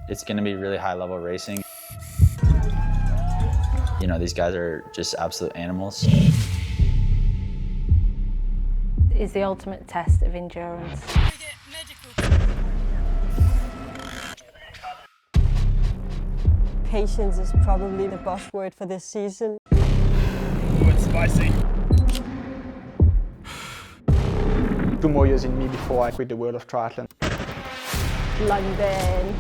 It's going to be really high level racing. You know, these guys are just absolute animals. It's the ultimate test of endurance. Patience is probably the buzzword for this season. Ooh, it's spicy. 2 more years in me before I quit the world of triathlon. London,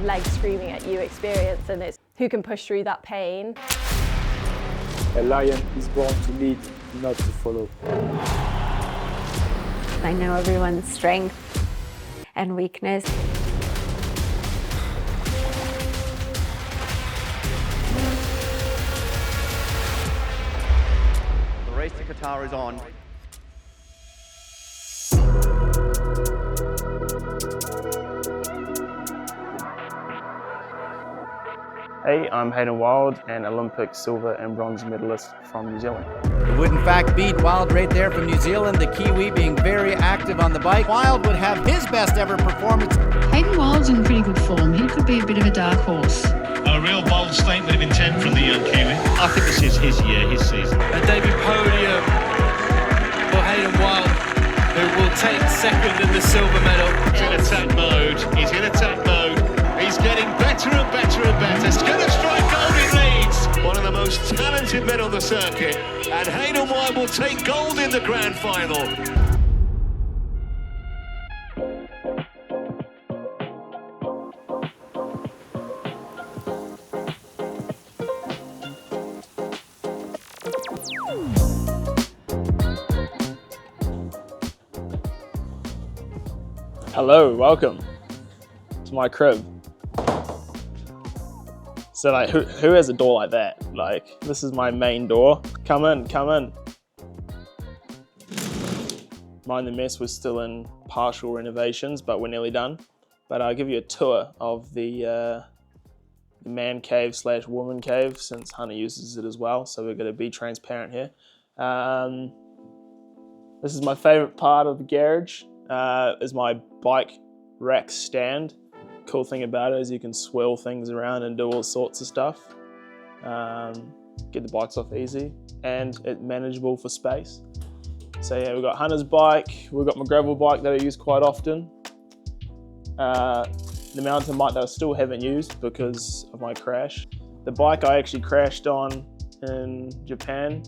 legs screaming at you experience, and it's who can push through that pain. A lion is born to lead, not to follow. I know everyone's strength and weakness. The race to Qatar is on. Hey, I'm Hayden Wilde, an Olympic silver and bronze medalist from New Zealand. It would in fact beat Wilde right there from New Zealand, the Kiwi being very active on the bike. Wilde would have his best ever performance. Hayden Wilde's in pretty good form. He could be a bit of a dark horse. A real bold statement of intent from the young Kiwi. I think this is his year, his season. A debut podium for Hayden Wilde, who will take second in the silver medal. He's in attack mode. He's in attack mode. He's getting better and better and better. He's going to strike gold in Leeds. One of the most talented men on the circuit. And Hayden Wilde will take gold in the grand final. Hello, welcome to my crib. So like, who has a door like that? Like, this is my main door. Come in, come in. Mind the Mess was still in partial renovations, but we're nearly done. But I'll give you a tour of the man cave / woman cave, since Hannah uses it as well, so we're gonna be transparent here. This is my favorite part of the garage, is my bike rack stand. Cool thing about it is you can swirl things around and do all sorts of stuff. Get the bikes off easy, and it's manageable for space. So yeah, we've got Hannah's bike, we've got my gravel bike that I use quite often. The mountain bike that I still haven't used because of my crash. The bike I actually crashed on in Japan,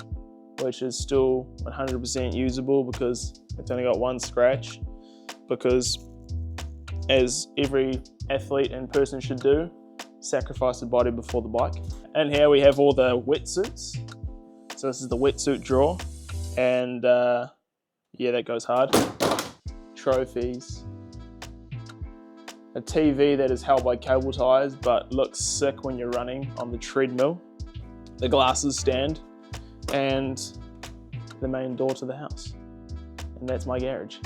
which is still 100% usable because it's only got one scratch. Because as every athlete and person should do, sacrifice the body before the bike. And here we have all the wetsuits. So this is the wetsuit drawer, and yeah, that goes hard. Trophies. A TV that is held by cable ties but looks sick when you're running on the treadmill. The glasses stand, and the main door to the house. And that's my garage.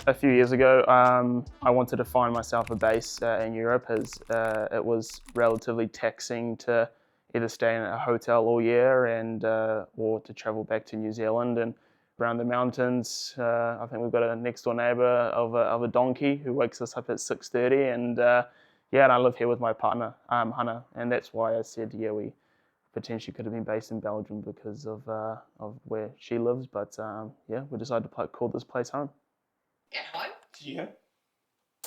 A few years ago, I wanted to find myself a base in Europe, as it was relatively taxing to either stay in a hotel all year and or to travel back to New Zealand and around the mountains. I think we've got a next door neighbour of a donkey who wakes us up at 6:30, and yeah, and I live here with my partner, Hannah, and that's why I said, yeah, we potentially could have been based in Belgium because of where she lives, but yeah, we decided to call this place home. At home? Yeah.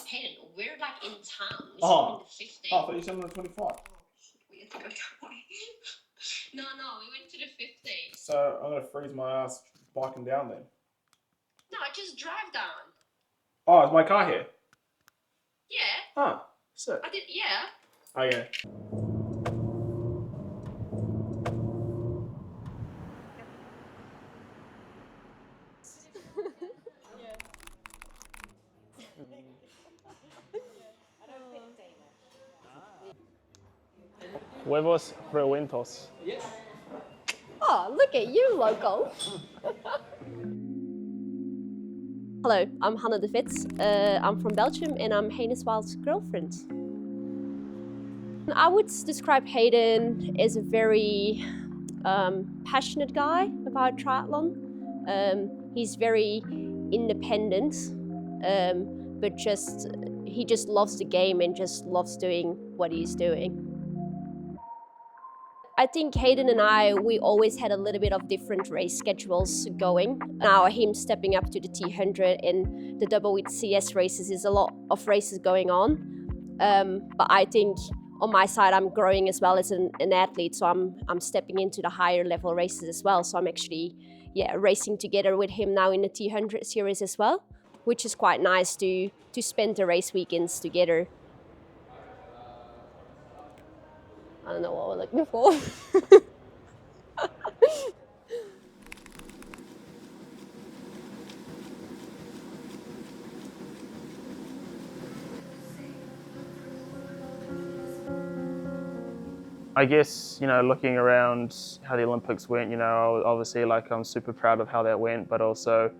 Hayden, we're like in town. This Oh. is in the 50. Oh, I thought you said on the 25. Oh, shit, we had to go that way. No, we went to the 50. So I'm going to freeze my ass biking down then. No, just drive down. Oh, is my car here? Yeah. Oh, sick. I did, yeah. Okay. Huevos revueltos. Oh, look at you, local. Hello, I'm Hannah de Vits. I'm from Belgium and I'm Hayden Wilde's girlfriend. I would describe Hayden as a very passionate guy about triathlon. He's very independent but he just loves the game and just loves doing what he's doing. I think Hayden and we always had a little bit of different race schedules going. Now him stepping up to the T100 and the WTCS races is a lot of races going on. But I think on my side, I'm growing as well as an athlete, so I'm stepping into the higher level races as well. So I'm actually, racing together with him now in the T100 series as well, which is quite nice to spend the race weekends together. I don't know what we're looking for. I guess, looking around how the Olympics went, obviously I'm super proud of how that went, but also,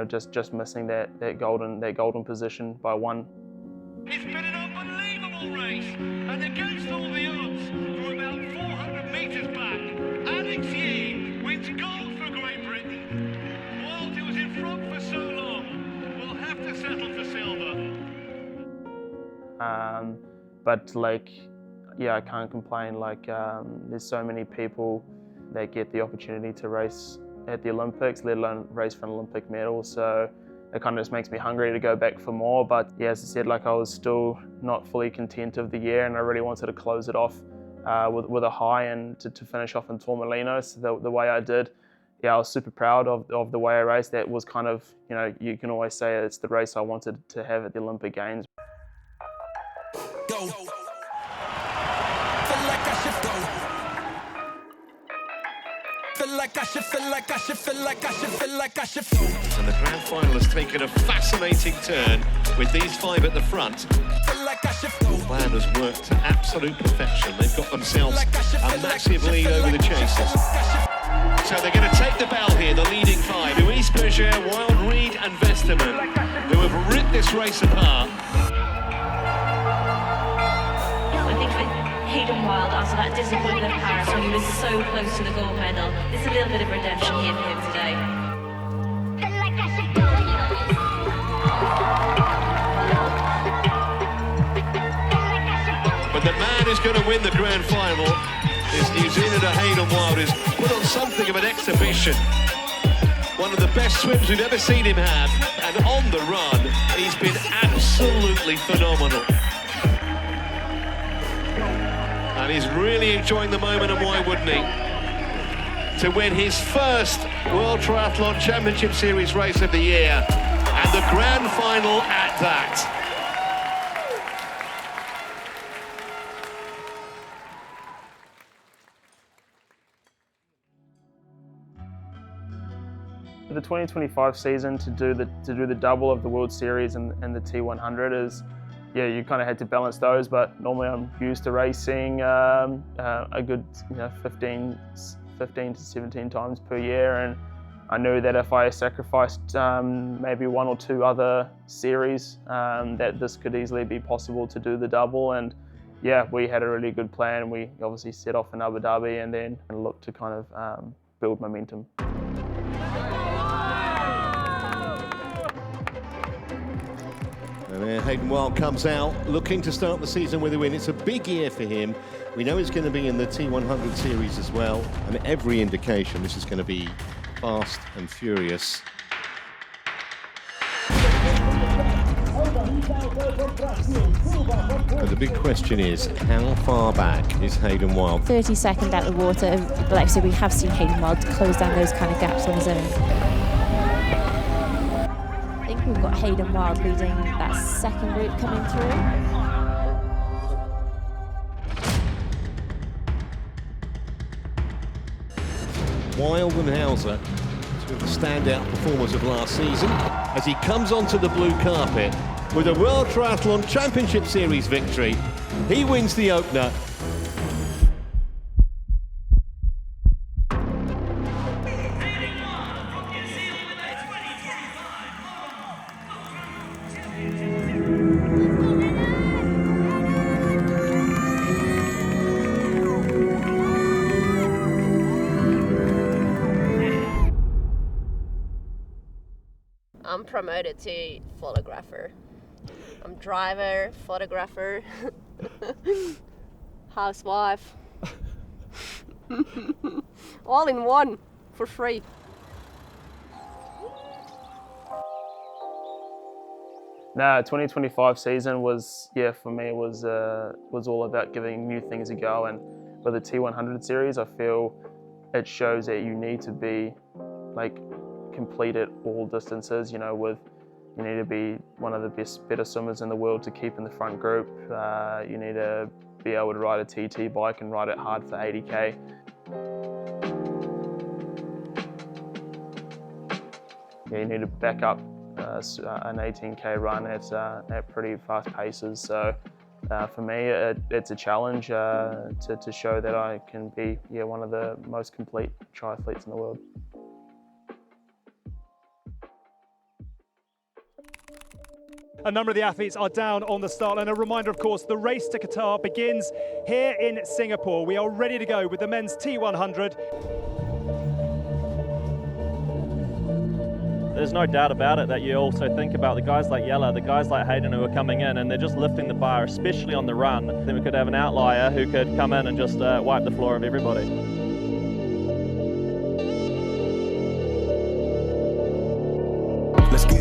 just missing that golden position by one. It's been an unbelievable race, and against all the odds, from about 400 metres back, Alex Yee wins gold for Great Britain. Wilde, who was in front for so long, will have to settle for silver. But I can't complain. There's so many people that get the opportunity to race at the Olympics, let alone race for an Olympic medal. So it kind of just makes me hungry to go back for more. But yeah, as I said, I was still not fully content of the year, and I really wanted to close it off with a high and to finish off in Torremolinos the way I did. Yeah, I was super proud of the way I raced. That was kind of, you can always say it's the race I wanted to have at the Olympic Games. Go. Feel like I should go. Feel like I should, feel like I should, feel like I should, feel like I should. And the grand final has taken a fascinating turn with these five at the front. Feel like I should go. The plan has worked to absolute perfection. They've got themselves a massive lead over the chasers. So they're going to take the bell here, the leading five. Louise Berger, Wilde, Reed and Vesterman, who have ripped this race apart. I think for Hayden Wilde, after that disappointment of Paris when he was so close to the gold medal, this is a little bit of redemption here for him today. But the man who's going to win the grand final is New Zealander Hayden Wilde, who's put on something of an exhibition. One of the best swims we've ever seen him have, and on the run, he's been absolutely phenomenal. And he's really enjoying the moment, and why wouldn't he? To win his first World Triathlon Championship Series race of the year, and the grand final at that. For the 2025 season, to do the double of the World Series and the T100 is, yeah, you kind of had to balance those, but normally I'm used to racing a good 15 to 17 times per year, and I knew that if I sacrificed maybe one or two other series, that this could easily be possible to do the double. And yeah, we had a really good plan. We obviously set off in Abu Dhabi and then looked to kind of build momentum. And there Hayden Wilde comes out looking to start the season with a win. It's a big year for him. We know he's going to be in the T100 series as well, and every indication this is going to be fast and furious. But the big question is, how far back is Hayden Wilde? 32nd out of the water. Like I said, we have seen Hayden Wilde close down those kind of gaps on his own. I think we've got Hayden Wilde leading that second group coming through. Wilde and Hauser, two of the standout performers of last season, as he comes onto the blue carpet with a World Triathlon Championship Series victory. He wins the opener. I'm promoted to photographer. I'm driver, photographer, housewife. All in one, for free. No, 2025 season was, for me, was all about giving new things a go. And with the T100 series, I feel it shows that you need to be complete at all distances. You need to be one of the better swimmers in the world to keep in the front group. You need to be able to ride a TT bike and ride it hard for 80k. You need to back up an 18k run at pretty fast paces. So for me, it's a challenge to show that I can be one of the most complete triathletes in the world. A number of the athletes are down on the start line. A reminder, of course, the race to Qatar begins here in Singapore. We are ready to go with the men's T100. There's no doubt about it that you also think about the guys like Yella, the guys like Hayden who are coming in and they're just lifting the bar, especially on the run. Then we could have an outlier who could come in and just wipe the floor of everybody.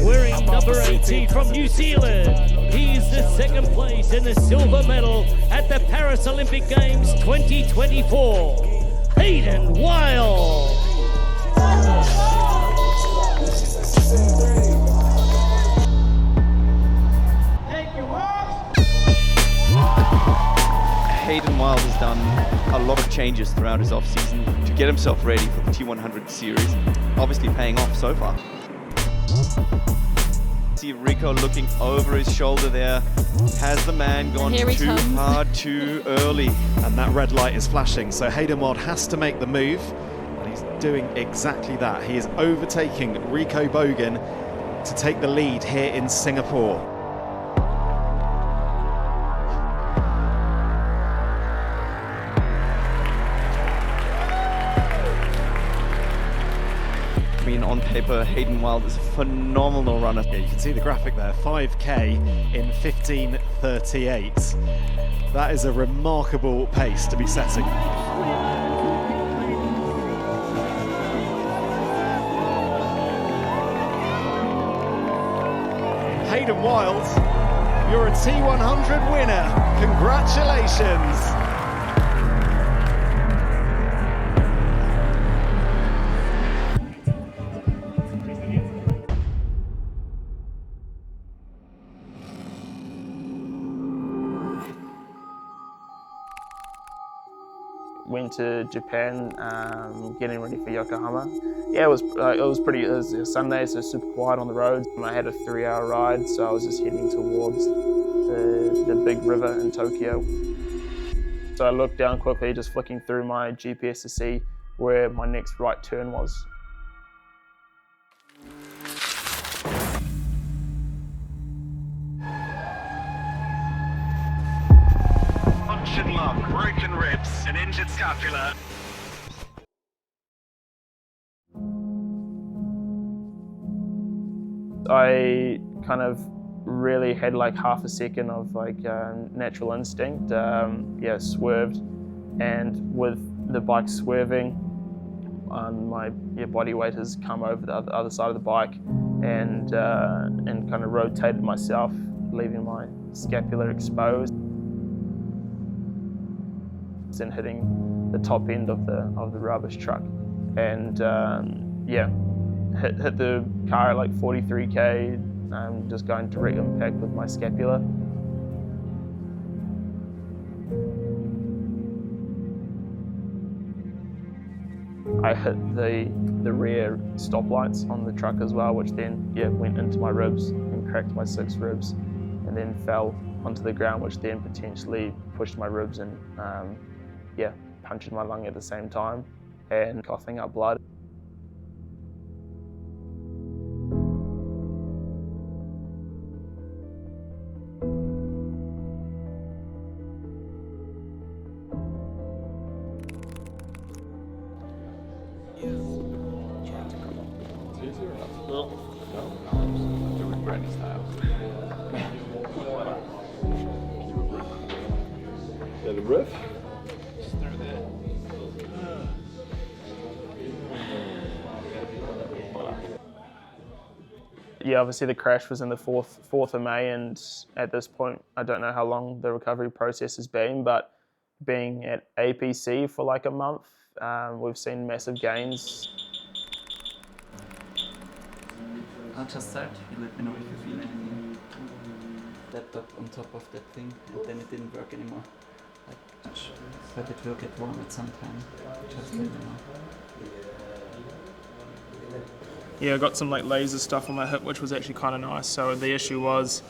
Wearing number 18 from New Zealand, he's the second place in the silver medal at the Paris Olympic Games 2024, Hayden Wilde. Hayden Wilde has done a lot of changes throughout his off-season to get himself ready for the T100 series, obviously paying off so far. See Rico looking over his shoulder there. Has the man gone too hard too early? And that red light is flashing, so Hayden Wilde has to make the move, and he's doing exactly that. He is overtaking Rico Bogan to take the lead here in Singapore. I mean, on paper, Hayden Wilde is a phenomenal runner. Yeah, you can see the graphic there, 5k in 15:38. That is a remarkable pace to be setting. Hayden Wilde, you're a T100 winner. Congratulations. Went to Japan, getting ready for Yokohama. Yeah, it was a Sunday, so super quiet on the roads. I had a 3-hour ride, so I was just heading towards the big river in Tokyo. So I looked down quickly, just flicking through my GPS to see where my next right turn was. Punctured lung, broken ribs, and injured scapula. I kind of really had like half a second of natural instinct. Swerved, and with the bike swerving, my body weight has come over the other side of the bike and kind of rotated myself, leaving my scapula exposed. And hitting the top end of the rubbish truck, and hit the car at like 43k, just going direct impact with my scapula. I hit the rear stoplights on the truck as well, which then went into my ribs and cracked my 6 ribs, and then fell onto the ground, which then potentially pushed my ribs and punctured my lung at the same time and coughing up blood. Yeah, the roof? Yeah, obviously the crash was in the 4th of May, and at this point, I don't know how long the recovery process has been, but being at APC for like a month, we've seen massive gains. I'll just start. You let me know if you feel anything. That up on top of that thing, and then it didn't work anymore. But it will get warm at some time. Just let me know. Yeah, I got some like laser stuff on my hip, which was actually kind of nice. So the issue was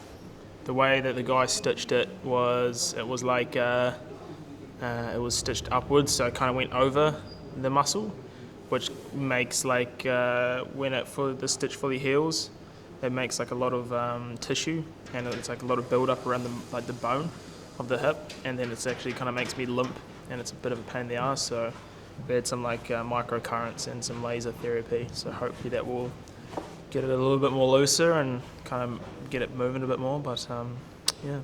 the way that the guy stitched it was like it was stitched upwards, so it kind of went over the muscle, which makes like when the stitch fully heals, it makes like a lot of tissue, and it's like a lot of build up around the bone of the hip, and then it's actually kind of makes me limp, and it's a bit of a pain in the ass. So we had some like microcurrents and some laser therapy, so hopefully that will get it a little bit more looser and kind of get it moving a bit more, but yeah.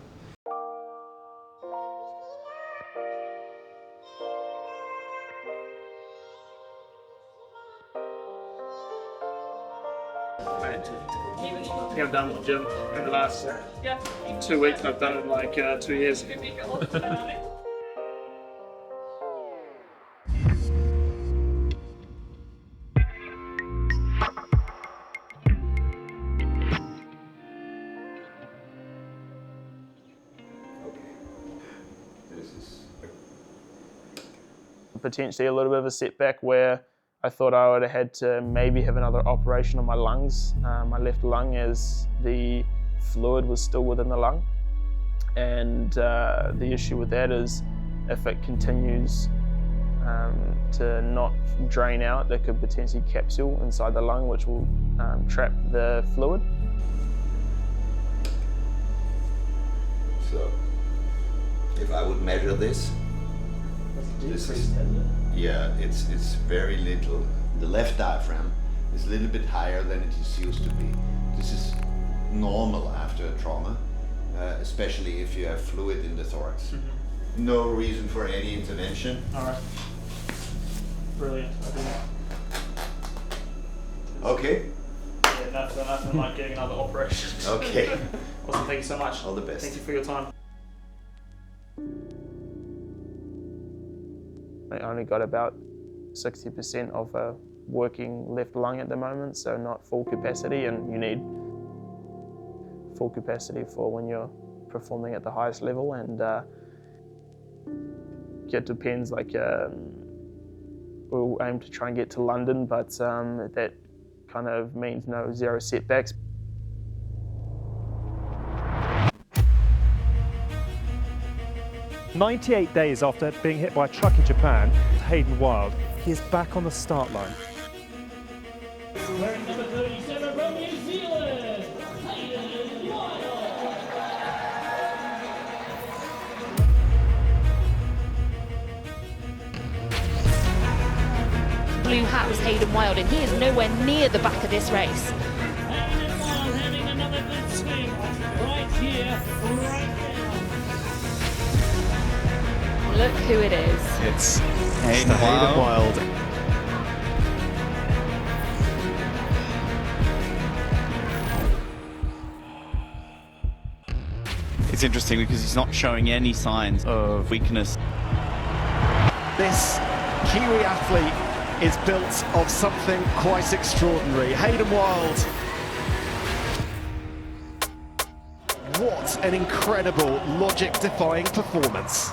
I think I've done the gym in the last 2 weeks. I've done it in like 2 years. Potentially a little bit of a setback where I thought I would have had to maybe have another operation on my lungs, my left lung, as the fluid was still within the lung. And the issue with that is if it continues to not drain out, it could potentially capsule inside the lung, which will trap the fluid. So if I would measure this, it's very little. The left diaphragm is a little bit higher than it is used to be. This is normal after a trauma, especially if you have fluid in the thorax. Mm-hmm. No reason for any intervention. All right. Brilliant. Okay. Yeah, nothing like getting another operation. Okay. Awesome, thank you so much. All the best. Thank you for your time. I only got about 60% of a working left lung at the moment, so not full capacity, and you need full capacity for when you're performing at the highest level. And it depends, like we'll aim to try and get to London, but that kind of means zero setbacks. "98 days after being hit by a truck in Japan, Hayden Wilde, he is back on the start line. Wearing number 37 from New Zealand, Hayden Wilde. Blue hat was Hayden Wilde, and he is nowhere near the back of this race. Hayden Wilde having another good swing right here, right now. Look who it is. It's Hayden Wilde. It's interesting because he's not showing any signs of weakness. This Kiwi athlete is built of something quite extraordinary. Hayden Wilde. What an incredible, logic-defying performance.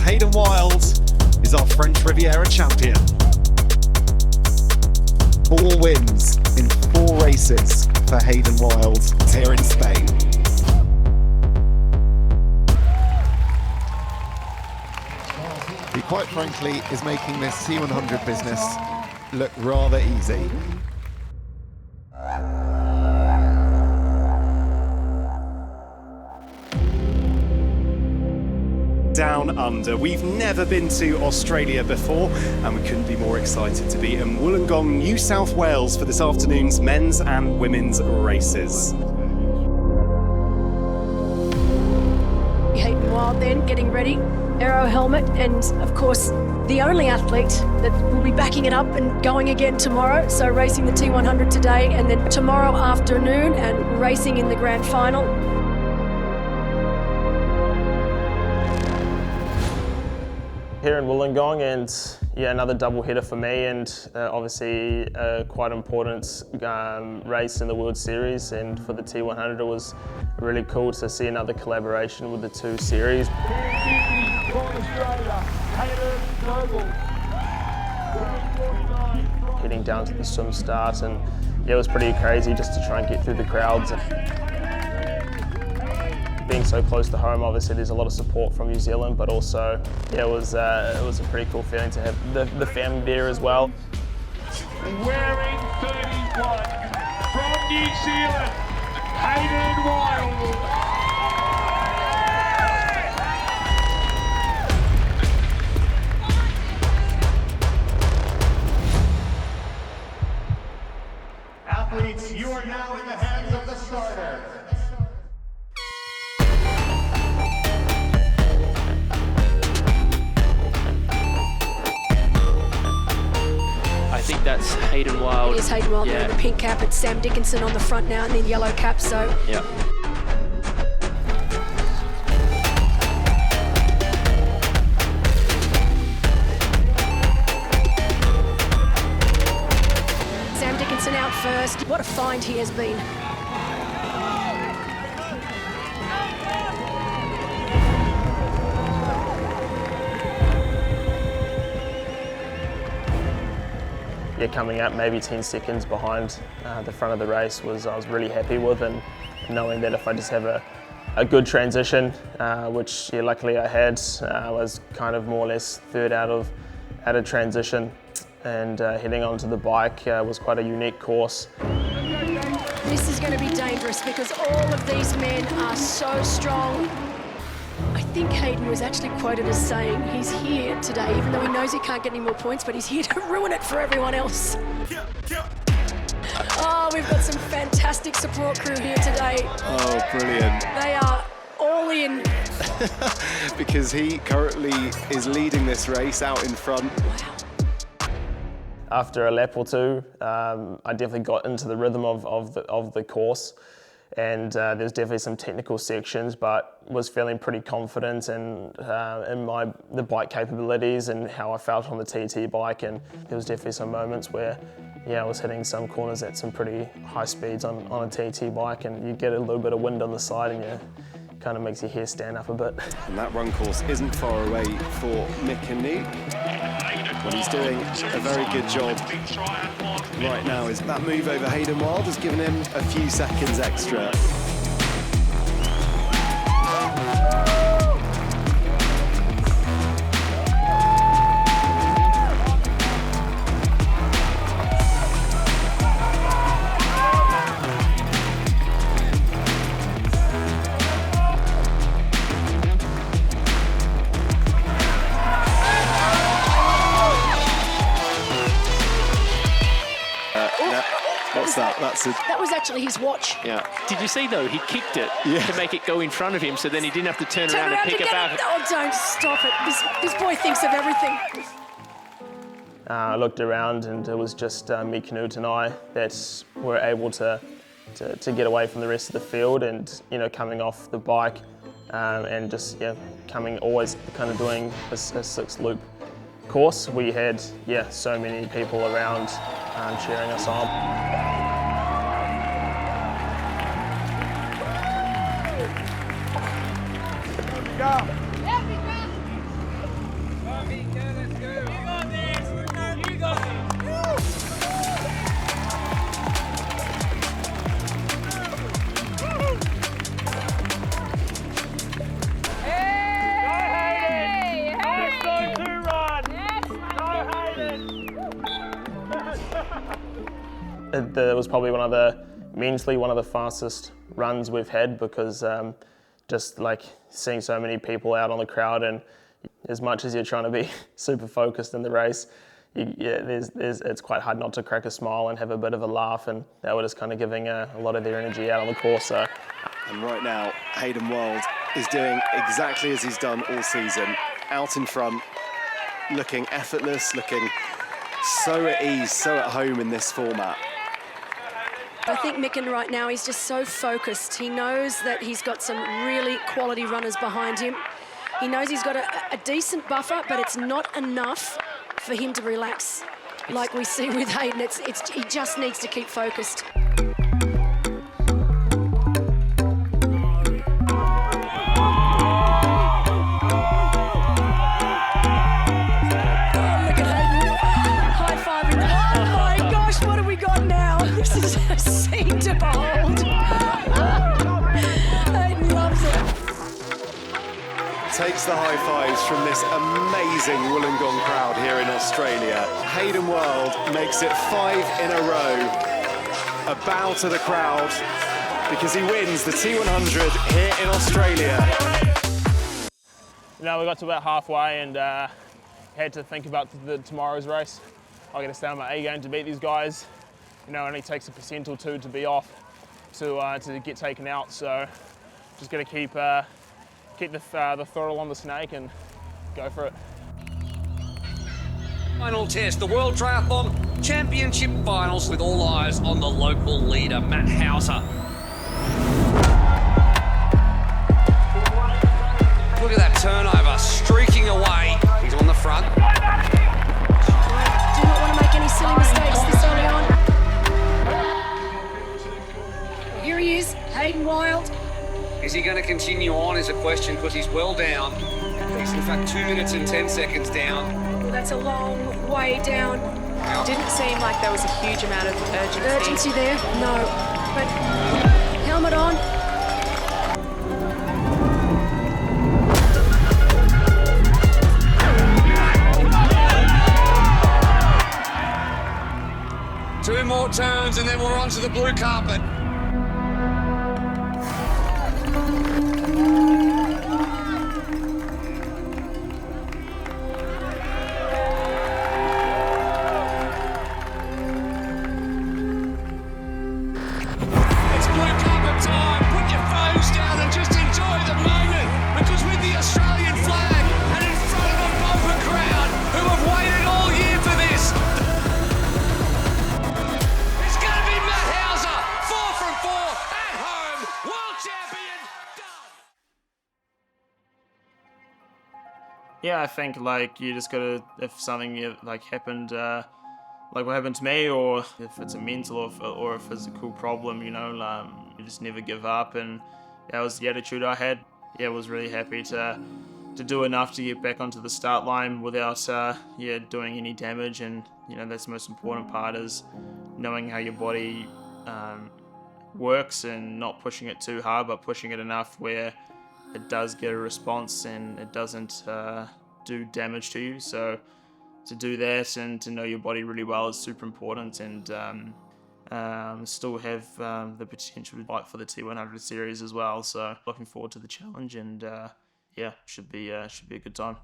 Hayden Wilde is our French Riviera champion. 4 wins in 4 races for Hayden Wilde here in Spain. He quite frankly is making this T100 business look rather easy. Down Down Under. We've never been to Australia before, and we couldn't be more excited to be in Wollongong, New South Wales for this afternoon's men's and women's races. Hayden Wilde then getting ready, aero helmet, and of course the only athlete that will be backing it up and going again tomorrow. So racing the T100 today and then tomorrow afternoon and racing in the grand final. Here in Wollongong, and yeah, another double header for me, and obviously a quite important race in the World Series, and for the T100 it was really cool to see another collaboration with the two series. Heading down to the swim start, and yeah, it was pretty crazy just to try and get through the crowds. Being so close to home, obviously there's a lot of support from New Zealand, but also yeah, it was a pretty cool feeling to have the family there as well. Wearing 31 from New Zealand, Hayden Wilde. Athletes, you are now in the hands of the starter. I think that's Hayden Wilde. It is Hayden Wilde in the pink cap. It's Sam Dickinson on the front now and then yellow cap, so. Yeah. Sam Dickinson out first. What a find he has been. Yeah, coming up maybe 10 seconds behind the front of the race I was really happy with, and knowing that if I just have a good transition, which yeah, luckily I had, I was kind of more or less third out of transition, and heading onto the bike was quite a unique course. This is going to be dangerous because all of these men are so strong. I think Hayden was actually quoted as saying he's here today, even though he knows he can't get any more points, but he's here to ruin it for everyone else. Oh, we've got some fantastic support crew here today. Oh, brilliant. They are all in. Because he currently is leading this race out in front. Wow. After a lap or two, I definitely got into the rhythm of the course. And there's definitely some technical sections, but was feeling pretty confident in the bike capabilities and how I felt on the TT bike. And there was definitely some moments where, yeah, I was hitting some corners at some pretty high speeds on a TT bike, and you get a little bit of wind on the side, and it kind of makes your hair stand up a bit. And that run course isn't far away for Mick and Newt. Well, he's doing a very good job right now. Is that move over Hayden Wilde has given him a few seconds extra. What's that? That was actually his watch. Yeah. Did you see though? He kicked it to make it go in front of him, so then he didn't have to turn around and pick it back. Oh, don't stop it. This boy thinks of everything. I looked around, and it was just me, Knut, and I that were able to get away from the rest of the field, and coming off the bike and just coming always kind of doing a 6-loop course. We had so many people around cheering us on. Go! It was probably mentally one of the fastest runs we've had, because just like seeing so many people out on the crowd and As much as you're trying to be super focused in the race, it's quite hard not to crack a smile and have a bit of a laugh, and they were just kind of giving a lot of their energy out on the course. So. And right now, Hayden Wilde is doing exactly as he's done all season, out in front, looking effortless, looking so at ease, so at home in this format. I think Micken right now, he's just so focused. He knows that he's got some really quality runners behind him. He knows he's got a decent buffer, but it's not enough for him to relax like we see with Hayden. He just needs to keep focused. To behold. Hayden loves it. Takes the high fives from this amazing Wollongong crowd here in Australia. Hayden Wilde makes it 5 in a row. A bow to the crowd because he wins the T100 here in Australia. We got to about halfway and had to think about tomorrow's race. I got to stay on my A game to beat these guys. It only takes a % or 2 to be off to get taken out. So just got to keep the throttle on the snake and go for it. Final test, the World Triathlon Championship Finals with all eyes on the local leader, Matt Hauser. Look at that turnover, streaking away. He's on the front. Do not want to make any silly mistakes this early on. Here he is, Hayden Wilde. Is he going to continue on is a question because he's well down. He's in fact 2 minutes and 10 seconds down. Well, that's a long way down. Didn't seem like there was a huge amount of urgency. Urgency there? No. But helmet on. Two more turns and then we're onto the blue carpet. Yeah, I think you just gotta, if something happened, like what happened to me, or if it's a mental or a physical problem, you just never give up, and that was the attitude I had. Yeah, I was really happy to do enough to get back onto the start line without doing any damage, and that's the most important part, is knowing how your body works and not pushing it too hard, but pushing it enough where it does get a response and it doesn't do damage to you. So to do that and to know your body really well is super important, and still have the potential to fight for the T100 series as well. So looking forward to the challenge, and should be a good time.